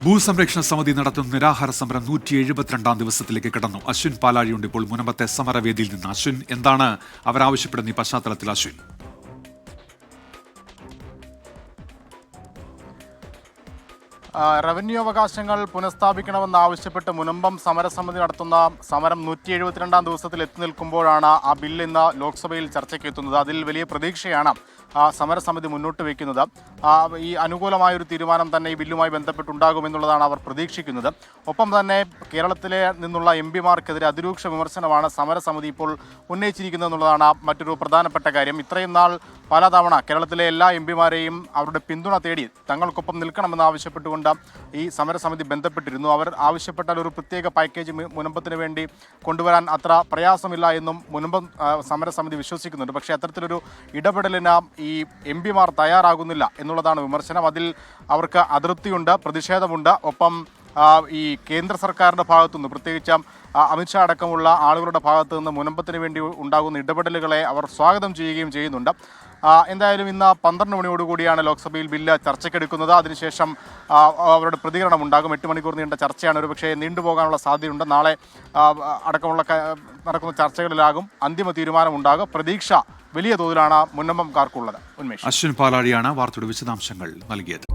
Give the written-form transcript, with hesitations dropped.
ഭൂസംരക്ഷണ സമിതി നടത്തുന്ന നിരാഹാര സമരം 172 ദിവസത്തിലേക്ക് കടന്നു. അശ്വിൻ പാലാഴിയുണ്ട് ഇപ്പോൾ മുനമ്പത്തെ സമരവേദിയിൽ നിന്ന്. അശ്വിൻ, എന്താണ് അവരാവശ്യപ്പെടുന്ന ഈ പശ്ചാത്തലത്തിൽ? അശ്വിൻ, റവന്യൂ അവകാശങ്ങൾ പുനഃസ്ഥാപിക്കണമെന്നാവശ്യപ്പെട്ട് മുനമ്പം സമരസമിതി നടത്തുന്ന സമരം 172 ദിവസത്തിൽ എത്തി നിൽക്കുമ്പോഴാണ് ആ ബില്ല് ഇന്ന് ലോക്സഭയിൽ ചർച്ചയ്ക്ക് എത്തുന്നത്. അതിൽ വലിയ പ്രതീക്ഷയാണ് സമരസമിതി മുന്നോട്ട് വയ്ക്കുന്നത്. ഈ അനുകൂലമായൊരു തീരുമാനം തന്നെ ഈ ബില്ലുമായി ബന്ധപ്പെട്ടുണ്ടാകുമെന്നുള്ളതാണ് അവർ പ്രതീക്ഷിക്കുന്നത്. ഒപ്പം തന്നെ കേരളത്തിലെ നിന്നുള്ള എംപിമാർക്കെതിരെ അതിരൂക്ഷ വിമർശനമാണ് സമരസമിതി ഇപ്പോൾ ഉന്നയിച്ചിരിക്കുന്നത് എന്നുള്ളതാണ് മറ്റൊരു പ്രധാനപ്പെട്ട കാര്യം. ഇത്രയും നാൾ പലതവണ കേരളത്തിലെ എല്ലാ എംപിമാരെയും അവരുടെ പിന്തുണ തേടി തങ്ങൾക്കൊപ്പം നിൽക്കണമെന്ന് ആവശ്യപ്പെട്ടുകൊണ്ട് ഈ സമരസമിതി ബന്ധപ്പെട്ടിരുന്നു. അവർ ആവശ്യപ്പെട്ടാൽ ഒരു പ്രത്യേക പാക്കേജ് മുനമ്പത്തിന് വേണ്ടി കൊണ്ടുവരാൻ അത്ര പ്രയാസമില്ല എന്നും മുനമ്പം സമരസമിതി വിശ്വസിക്കുന്നുണ്ട്. പക്ഷേ അത്തരത്തിലൊരു ഇടപെടലിന് ഈ എംപിമാർ തയ്യാറാകുന്നില്ല എന്നുള്ളതാണ് വിമർശനം. അതിൽ അവർക്ക് അതൃപ്തിയുണ്ട്, പ്രതിഷേധമുണ്ട്. ഒപ്പം ഈ കേന്ദ്ര സർക്കാരിൻ്റെ ഭാഗത്തുനിന്ന്, പ്രത്യേകിച്ച് അമിത്ഷാ അടക്കമുള്ള ആളുകളുടെ ഭാഗത്തു നിന്ന് മുനമ്പത്തിന് വേണ്ടി ഉണ്ടാകുന്ന ഇടപെടലുകളെ അവർ സ്വാഗതം ചെയ്യുകയും ചെയ്യുന്നുണ്ട്. എന്തായാലും ഇന്ന് 12 മണിയോടുകൂടിയാണ് ലോക്സഭയിൽ ബില്ല് ചർച്ചയ്ക്കെടുക്കുന്നത്. അതിനുശേഷം അവരുടെ പ്രതികരണം ഉണ്ടാകും. 8 മണിക്കൂർ നീണ്ട ചർച്ചയാണ്. ഒരുപക്ഷെ നീണ്ടുപോകാനുള്ള സാധ്യതയുണ്ട്. നാളെ അടക്കമുള്ള നടക്കുന്ന ചർച്ചകളിലാകും അന്തിമ തീരുമാനം ഉണ്ടാകും. പ്രതീക്ഷ വലിയ തോതിലാണ് മുനമ്പംകാർക്കുള്ളത്. ഉന്മേഷ്. അശ്വിൻ പാലാഴിയാണ് വാർത്തയുടെ വിശദാംശങ്ങൾ നൽകിയത്.